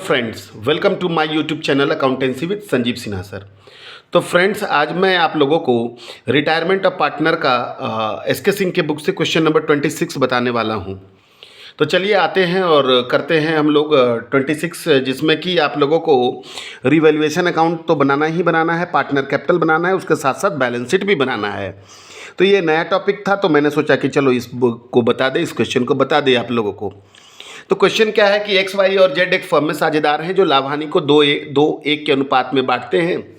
Friends, welcome to my YouTube channel accountancy with Sanjeev Sinha sir. तो friends, आज मैं आप लोगों को रिटायरमेंट ऑफ पार्टनर का एसके सिंह के बुक से क्वेश्चन नंबर 26 बताने वाला हूं। तो चलिए आते हैं और करते हैं हम लोग 26, जिसमें कि आप लोगों को रिवैल्यूएशन अकाउंट तो बनाना ही बनाना है, पार्टनर कैपिटल बनाना है, उसके साथ साथ बैलेंस शीट भी बनाना है। तो ये नया टॉपिक था, तो मैंने सोचा कि चलो इस बुक को बता दें, इस क्वेश्चन को बता दें आप लोगों को। तो क्वेश्चन क्या है कि एक्स वाई और जेड एक फर्म में साझेदार हैं जो लाभ हानि को 2:1 के अनुपात में बांटते हैं।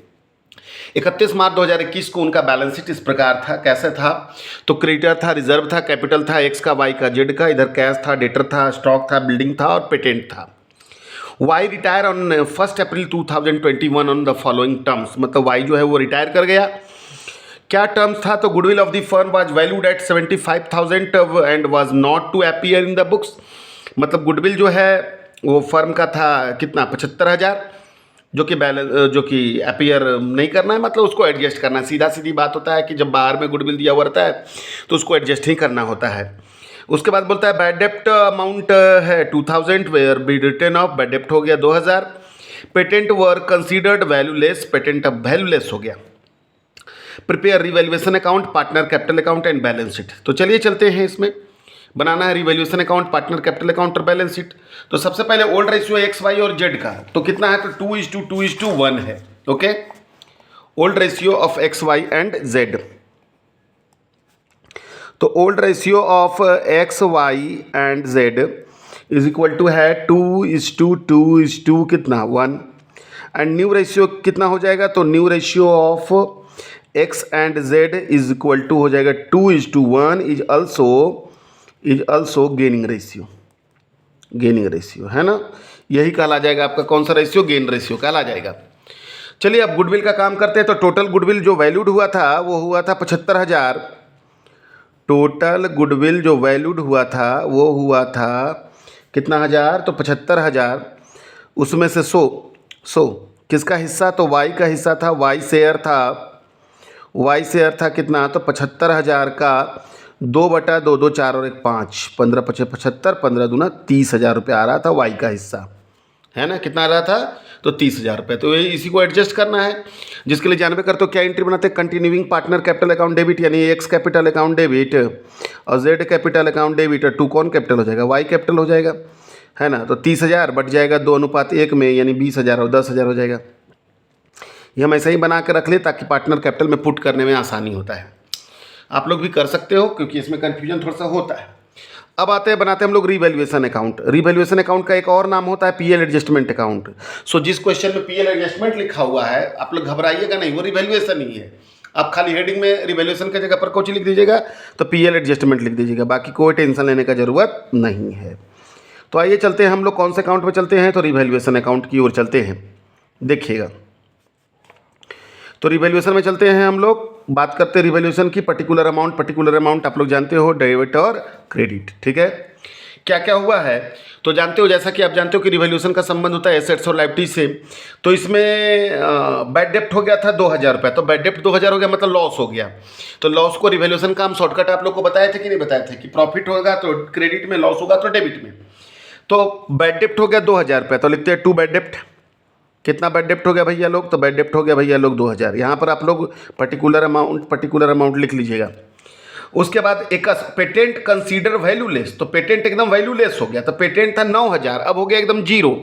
31 मार्च 2021 को उनका बैलेंस शीट इस प्रकार था। कैसे था? तो क्रेडिटर था, रिजर्व था, कैपिटल था, एक्स का, वाई का, जेड का, इधर कैश था, डेटर था, स्टॉक था, बिल्डिंग था और पेटेंट था। Y retire on 1 April 2021 on the following terms, मतलब वाई जो है वो रिटायर कर गया। क्या टर्म्स था? तो goodwill of the firm was valued at 75,000 and was not to appear in the books. मतलब गुडविल जो है वो फर्म का था कितना, 75,000, जो कि अपीयर नहीं करना है, मतलब उसको एडजस्ट करना है। सीधा सीधी बात होता है कि जब बाहर में गुडविल दिया हुआ रहता है तो उसको एडजस्ट ही करना होता है। उसके बाद बोलता है बैड डेप्ट अमाउंट है 2000, were be written off, bad डेप्ट हो गया 2000। Patent were considered valueless, patent अब वैल्यूलेस हो गया। Prepare revaluation account, partner capital account and balance sheet. तो चलिए चलते हैं, इसमें बनाना है revaluation account, partner capital account और बैलेंस शीट। तो सबसे पहले ओल्ड रेशियो एक्स वाई और जेड का तो कितना है? तो 2:2:1 है। Okay, old ratio of X Y and Z. तो old ratio of X Y and Z is equal to है 2:2 कितना 1। एंड न्यू रेशियो कितना हो जाएगा? तो new ratio of X and Z is equal to हो जाएगा 2:1 इज ऑल्सो गेनिंग रेशियो, है ना। यही कहला जाएगा आपका कौन सा रेशियो? गेन रेशियो कहला जाएगा। चलिए अब गुडविल का काम करते हैं। तो टोटल गुडविल जो वैल्यूड हुआ था वो हुआ था 75,000। टोटल गुडविल जो वैल्यूड हुआ था वो हुआ था कितना हज़ार? तो 75,000। उसमें से 100 किसका हिस्सा? तो वाई का हिस्सा था, वाई शेयर था कितना? तो 75,000 का 2/2, 2 4 और 1 5, 15 5 75, 15 दूना 30,000 रुपये आ रहा था वाई का हिस्सा, है ना। कितना आ रहा था? तो 30,000 रुपये। तो इसी को एडजस्ट करना है, जिसके लिए जानवे कर तो क्या एंट्री बनाते हैं? Continuing partner capital account debit, यानी एक्स कैपिटल अकाउंट डेबिट और जेड कैपिटल अकाउंट डेबिट, 2 कौन कैपिटल हो जाएगा? वाई कैपिटल हो जाएगा, है ना। तो 30,000 बट जाएगा 2:1 में, यानी 20,000 और 10,000 हो जाएगा। ये हम ऐसे ही बना के रख ले ताकि पार्टनर कैपिटल में पुट करने में आसानी होता है। आप लोग भी कर सकते हो क्योंकि इसमें कन्फ्यूजन थोड़ा सा होता है। अब बनाते हैं हम लोग रिवैल्यूएशन अकाउंट। रिवैल्यूएशन अकाउंट का एक और नाम होता है पीएल एडजस्टमेंट अकाउंट। सो जिस क्वेश्चन में पीएल एडजस्टमेंट लिखा हुआ है आप लोग घबराइएगा नहीं, वो रिवैल्यूएशन ही है। आप खाली हेडिंग में रिवैल्यूएशन की जगह पर कुछ लिख दीजिएगा, तो पीएल एडजस्टमेंट लिख दीजिएगा, बाकी कोई टेंशन लेने का जरूरत नहीं है। तो आइए चलते हैं हम लोग कौन से अकाउंट में चलते हैं? तो रिवैल्यूएशन अकाउंट की ओर चलते हैं। देखिएगा, तो रिवैल्यूएशन में चलते हैं हम लोग। बात करते हैं रिवैल्यूएशन की। पर्टिकुलर अमाउंट आप लोग जानते हो, डेबिट और क्रेडिट, ठीक है। क्या क्या हुआ है तो जानते हो, जैसा कि आप जानते हो कि रिवैल्यूएशन का संबंध होता है एसेट्स और लायबिलिटी से। तो इसमें बैड डेप्ट हो गया था 2,000 रुपये, तो बैड डेप्ट 2,000 हो गया, मतलब लॉस हो गया। तो लॉस को रिवैल्यूएशन का हम शॉर्टकट आप लोग को बताए थे कि नहीं बताए थे कि प्रॉफिट होगा तो क्रेडिट में, लॉस होगा तो डेबिट में। तो बैड डेप्ट हो गया 2,000 रुपये, तो लिखते हैं 2 बैड डेप्ट। कितना बैड डेप्ट हो गया भैया लोग? तो बैड डेप्ट हो गया भैया लोग 2,000। यहाँ पर आप लोग पर्टिकुलर अमाउंट लिख लीजिएगा। उसके बाद एक पेटेंट कंसीडर वैल्यूलेस, तो पेटेंट एकदम वैल्यूलेस हो गया। तो पेटेंट था 9,000, अब हो गया एकदम 0,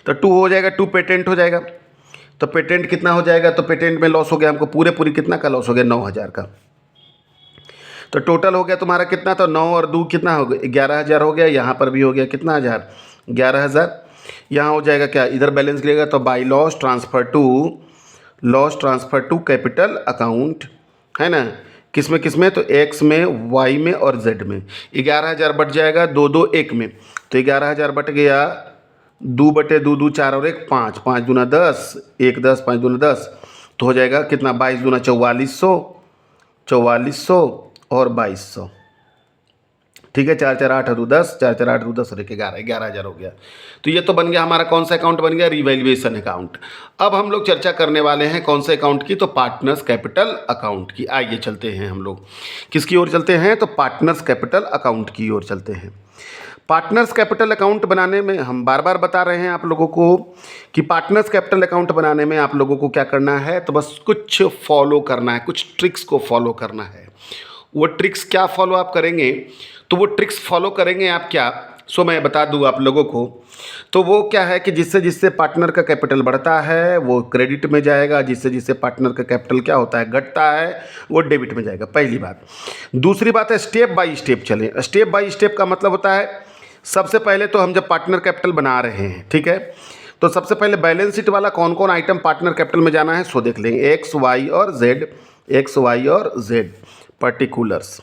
तो 2 हो जाएगा, 2 पेटेंट हो जाएगा। तो पेटेंट कितना हो जाएगा? तो पेटेंट में लॉस हो गया हमको पूरी कितना का लॉस हो गया? 9,000 का। तो टोटल हो गया तुम्हारा कितना? तो 9 और 2 कितना हो गया? 11,000 हो गया। यहाँ पर भी हो गया कितना हज़ार? 11,000। यहाँ हो जाएगा क्या? इधर बैलेंस गिरेगा तो by loss transfer to capital account, है ना। किस में? तो एक्स में, वाई में और जेड में। 11,000 बट जाएगा 2:1 में, तो 11,000 बट गया 2/2, 2 4 और 1 5, 5 दूना 10, 1 10, 5 दूना 10, तो हो जाएगा कितना? 22 दूना 4400 और 2200, ठीक है। 4 4 8 2 10, 4 4 8 2 10 और 1 11, 11,000 हो गया। तो ये तो बन गया हमारा कौन सा अकाउंट बन गया? Revaluation account. अब हम लोग चर्चा करने वाले हैं कौन से अकाउंट की? तो पार्टनर्स कैपिटल अकाउंट की। आइए चलते हैं हम लोग किसकी ओर चलते हैं? तो पार्टनर्स कैपिटल अकाउंट की ओर चलते हैं। पार्टनर्स कैपिटल अकाउंट बनाने में हम बार बार बता रहे हैं आप लोगों को कि पार्टनर्स कैपिटल अकाउंट बनाने में आप लोगों को क्या करना है, तो बस कुछ फॉलो करना है, कुछ ट्रिक्स को फॉलो करना है। वो ट्रिक्स क्या फॉलो आप करेंगे, तो वो ट्रिक्स फॉलो करेंगे आप क्या, सो मैं बता दूं आप लोगों को। तो वो क्या है कि जिससे जिससे पार्टनर का कैपिटल बढ़ता है वो क्रेडिट में जाएगा, जिससे जिससे पार्टनर का कैपिटल क्या होता है, घटता है, वो डेबिट में जाएगा, पहली बात। दूसरी बात है स्टेप बाय स्टेप चलें। स्टेप बाय स्टेप का मतलब होता है सबसे पहले तो हम जब पार्टनर कैपिटल बना रहे हैं, ठीक है, तो सबसे पहले बैलेंस शीट वाला कौन कौन आइटम पार्टनर कैपिटल में जाना है सो देख लेंगे। एक्स वाई और जेड, एक्स वाई और जेड पर्टिकुलर्स,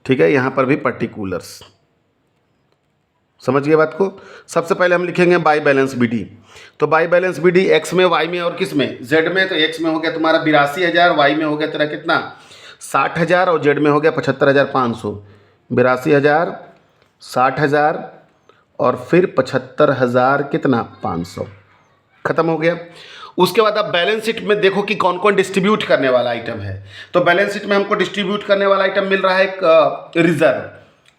ठीक है, यहाँ पर भी पर्टिकुलर्स, समझ गए बात को। सबसे पहले हम लिखेंगे बाई बैलेंस बी डी। तो by balance B D X में, वाई में और किस में, जेड में। तो एक्स में हो गया तुम्हारा 82,000, वाई में हो गया तेरा कितना 60,000 और जेड में हो गया 75,500। 82,000, 60,000 और फिर 75,000 कितना 500, खत्म हो गया। उसके बाद आप बैलेंस शीट में देखो कि कौन कौन डिस्ट्रीब्यूट करने वाला आइटम है। तो बैलेंस शीट में हमको डिस्ट्रीब्यूट करने वाला आइटम मिल रहा है एक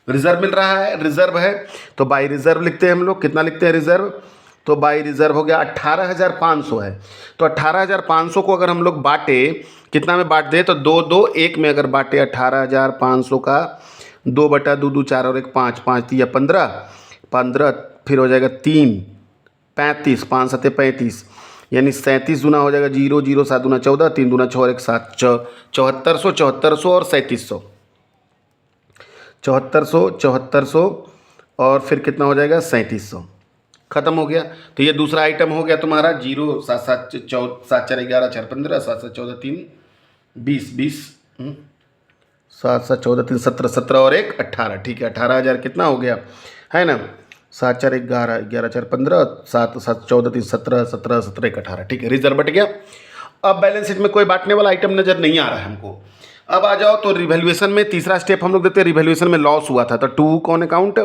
रिजर्व मिल रहा है, रिजर्व है। तो बाई रिजर्व लिखते हैं हम लोग, कितना लिखते हैं रिजर्व, तो बाई रिजर्व हो गया 18,500 है। तो 18,500 को अगर हम लोग बांटे, कितना में बांट दें, तो 2 2 1 में अगर बांटे 18,500 का 2 बटा 2 2 4 और 1 5 5 3 15 15, फिर हो जाएगा 3 35, 5 7 35, यानी 37 दूना हो जाएगा 0 0 7 दूना 14, 3 दूना 6 और 1 7, 7400 7400 और 3700, 7400 7400 और फिर कितना हो जाएगा 3700, खत्म हो गया। तो ये दूसरा आइटम हो गया तुम्हारा 0 7 7 7 4 11 4 15 7 7 14 3 20 20 7 7 14 3 17 17 और 1 18, ठीक है। 18,000 कितना हो गया है ना, 7 4 11 11 4 15 7 7 14 3 17 17 17 1 18, ठीक है, रिजर्व बट गया। अब बैलेंस शीट में कोई बांटने वाला आइटम नज़र नहीं आ रहा है हमको। अब आ जाओ तो रिवैल्यूएशन में तीसरा स्टेप हम लोग देते हैं। रिवैल्यूएशन में लॉस हुआ था तो 2 कौन अकाउंट,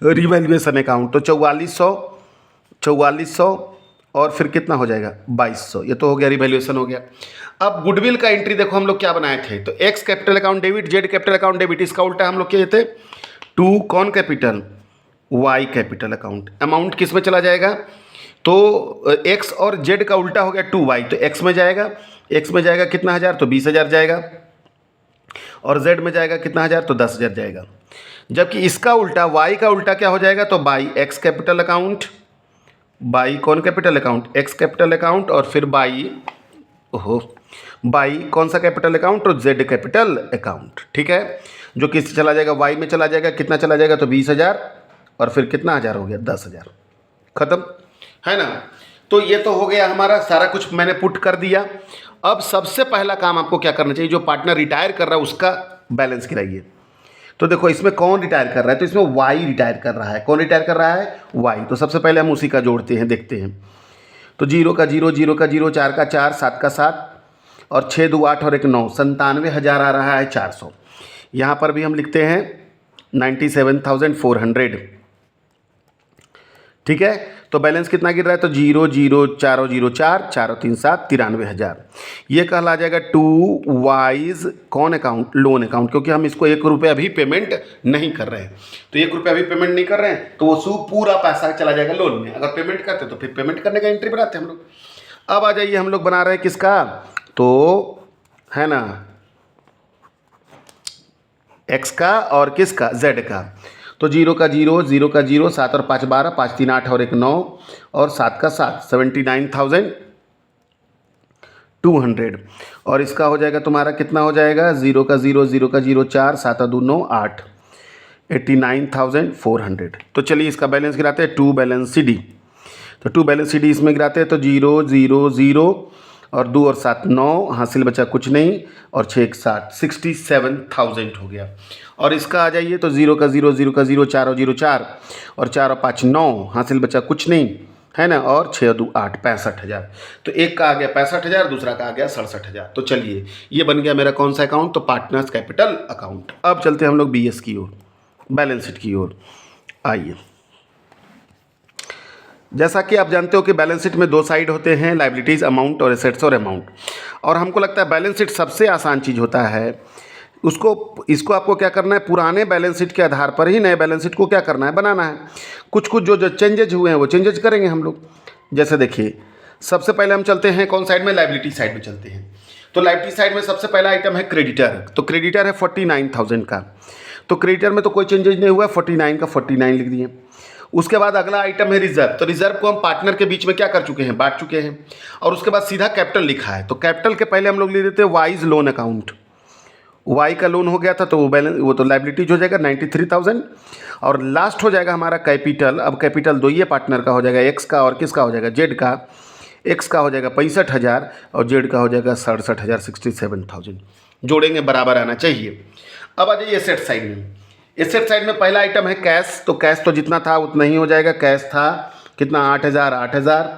रिवैल्यूएशन अकाउंट। तो 4400 और फिर कितना हो जाएगा 2200, ये तो हो गया रिवैल्यूएशन हो गया। अब गुडविल का एंट्री देखो हम लोग क्या बनाए थे, तो X capital account debit, Z capital account debit, इसका उल्टा हम लोग किए थे 2 कौन capital, Y capital account. Amount किस में चला जाएगा, तो एक्स और जेड का उल्टा हो गया 2y, तो एक्स में जाएगा, एक्स में जाएगा कितना हज़ार, तो 20,000 जाएगा, और जेड में जाएगा कितना हज़ार, तो 10,000 जाएगा। जबकि इसका उल्टा वाई का उल्टा क्या हो जाएगा, तो by X capital account, by कौन capital account, X capital account, और फिर बाई बाई कौन सा कैपिटल अकाउंट, तो जेड कैपिटल अकाउंट, ठीक है, जो किस चला जाएगा वाई में चला जाएगा, कितना चला जाएगा, तो 20,000 और फिर कितना हज़ार हो गया 10,000, खत्म है ना। तो ये तो हो गया हमारा, सारा कुछ मैंने पुट कर दिया। अब सबसे पहला काम आपको क्या करना चाहिए, जो पार्टनर रिटायर कर रहा है उसका बैलेंस गिराइए। तो देखो इसमें कौन रिटायर कर रहा है, तो इसमें वाई रिटायर कर रहा है। कौन रिटायर कर रहा है, वाई। तो सबसे पहले हम उसी का जोड़ते हैं, देखते हैं। तो 0 का 0 0 का 0 4 का 4 7 का 7 और 6 2 8 और 1 9, 97,000 आ रहा है 400। यहाँ पर भी हम लिखते हैं 97,400, ठीक है। तो बैलेंस कितना गिर रहा है, तो 0 0 4 0 4 4 3 7 93,000। ये कहला जाएगा 2 वाइज कौन अकाउंट, लोन अकाउंट, क्योंकि हम इसको 1 रुपया भी पेमेंट नहीं कर रहे हैं। तो 1 रुपया भी पेमेंट नहीं कर रहे हैं तो वो पूरा पैसा चला जाएगा लोन में। अगर पेमेंट करते तो फिर पेमेंट करने का एंट्री बनाते हम लोग। अब आ जाइए, हम लोग बना रहे हैं किसका, तो है ना एक्स का और किसका, जेड का। तो 0 का 0 0 का 0 7 और 5 12 5 3 8 और 1 9 और 7 का 7, 79,200। और इसका हो जाएगा तुम्हारा कितना हो जाएगा, 0 का 0 0 का 0 4 7 और 2 9 8, 89,400। तो चलिए इसका बैलेंस गिराते हैं, 2 बैलेंस सी डी। तो 2 बैलेंस सी डी इसमें गिराते हैं, तो 0 0 0 और 2 और 7 9, हासिल बचा कुछ नहीं, और 6 1 7, 67,000 हो गया। और इसका आ जाइए, तो 0 का 0 0 का 0 4 और 0 4 और 4 और 5 9, हासिल बचा कुछ नहीं है ना, और 6 और 2 8, 65,000। तो एक का आ गया 65,000, दूसरा का आ गया 67,000। तो चलिए ये बन गया मेरा कौन सा अकाउंट, तो पार्टनर्स कैपिटल अकाउंट। अब चलते हैं हम लोग BS की ओर, बैलेंस शीट की ओर। आइए, जैसा कि आप जानते हो कि बैलेंस शीट में 2 साइड होते हैं, लायबिलिटीज़ अमाउंट और एसेट्स और अमाउंट। और हमको लगता है बैलेंस शीट सबसे आसान चीज़ होता है इसको आपको क्या करना है, पुराने बैलेंस शीट के आधार पर ही नए बैलेंस शीट को क्या करना है, बनाना है। कुछ कुछ जो चेंजेज हुए हैं वो चेंजेज करेंगे हम लोग। जैसे देखिए, सबसे पहले हम चलते हैं कौन साइड में, लाइबिलिटी साइड में चलते हैं। तो लाइबिलिटी साइड में सबसे पहला आइटम है क्रेडिटर। तो क्रेडिटर है 49,000 का। तो क्रेडिटर में तो कोई चेंजेज नहीं हुआ, 49 का 49 लिख दिए। उसके बाद अगला आइटम है रिजर्व। तो रिजर्व को हम पार्टनर के बीच में क्या कर चुके हैं, बांट चुके हैं। और उसके बाद सीधा कैपिटल लिखा है। तो कैपिटल के पहले हम लोग ले देते हैं वाइज लोन अकाउंट। वाई का लोन हो गया था तो वो तो लाइबिलिटीज हो जाएगा 93,000। और लास्ट हो जाएगा हमारा कैपिटल। अब कैपिटल दो ही पार्टनर का हो जाएगा, एक्स का और किसका हो जाएगा, जेड का। एक्स का हो जाएगा 65,000 और जेड का हो जाएगा 67,000, 67,000। जोड़ेंगे बराबर आना चाहिए। अब आ जाइए एसेट साइड में। एसेट साइड में पहला आइटम है कैश। तो कैश तो जितना था उतना ही हो जाएगा। कैश था कितना, 8,000, 8,000।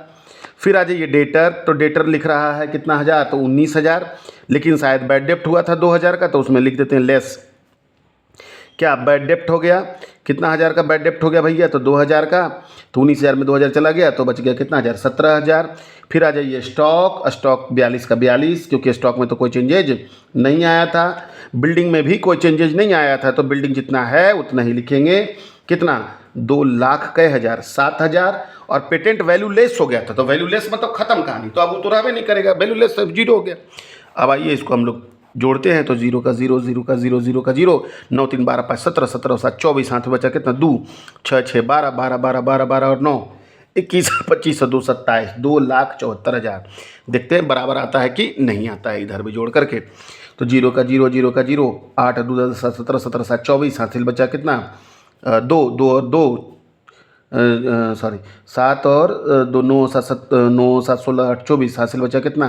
फिर आ जाइए डेटर। तो डेटर लिख रहा है कितना हज़ार, तो 19,000। लेकिन शायद बैड डेप्ट हुआ था 2,000 का, तो उसमें लिख देते हैं लेस। क्या बैड डेप्ट हो गया, कितना हज़ार का बैड डेप्ट हो गया भैया, तो 2,000 का। तो 19,000 में 2,000 चला गया तो बच गया कितना हज़ार, 17,000। फिर आ जाइए स्टॉक। स्टॉक 42 का 42, क्योंकि स्टॉक में तो कोई चेंजेज नहीं आया था। बिल्डिंग में भी कोई चेंजेज नहीं आया था, तो बिल्डिंग जितना है उतना ही लिखेंगे। कितना, 2,00,000 कै हज़ार, 7,000। और पेटेंट वैल्यू लेस हो गया था, तो वैल्यू लेस मतलब खत्म कहानी, तो अब वो तो रहबे नहीं करेगा, वैल्यू लेस जीरो हो गया। अब आइए इसको हम लोग जोड़ते हैं। तो 0 का 0, 0 का 0, 0 का 0, 9 3 12 5 17, 17 7 24, हाथ में बचा कितना 2, 6 6 12, 12 12 12 12 और 9 21, 25 2 27, 2,74,000। देखते हैं बराबर आता है कि नहीं आता है, इधर भी जोड़ करके। तो 0 का 0, 0 का 0, 8 2 10 17, 17 7 24, हाथ में बचा कितना 2 2 और 2 सॉरी 7 और 2 9 7 9 7 16 8 24, हासिल बचा कितना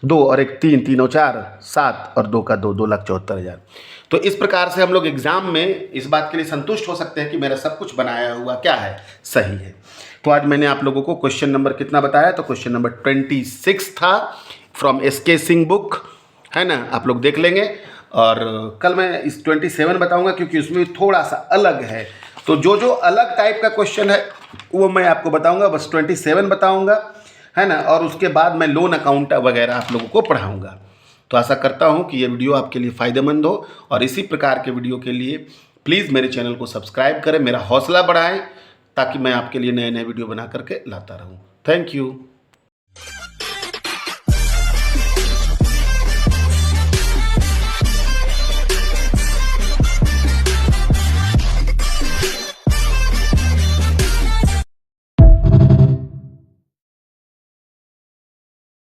2 और 1 3 3 और 4 7 और 2 का 2, 2,74,000। तो इस प्रकार से हम लोग एग्जाम में इस बात के लिए संतुष्ट हो सकते हैं कि मेरा सब कुछ बनाया हुआ क्या है, सही है। तो आज मैंने आप लोगों को क्वेश्चन नंबर कितना बताया, तो क्वेश्चन नंबर 26 था फ्रॉम एसके सिंह बुक, है ना, आप लोग देख लेंगे। और कल मैं इस 27 बताऊंगा, क्योंकि उसमें थोड़ा सा अलग है। तो जो अलग टाइप का क्वेश्चन है वो मैं आपको बताऊंगा, बस 27 बताऊंगा, है ना। और उसके बाद मैं लोन अकाउंट वगैरह आप लोगों को पढ़ाऊंगा। तो आशा करता हूं कि ये वीडियो आपके लिए फ़ायदेमंद हो, और इसी प्रकार के वीडियो के लिए प्लीज़ मेरे चैनल को सब्सक्राइब करें, मेरा हौसला बढ़ाएं, ताकि मैं आपके लिए नए नए वीडियो बना करके लाता रहूं। Thank you.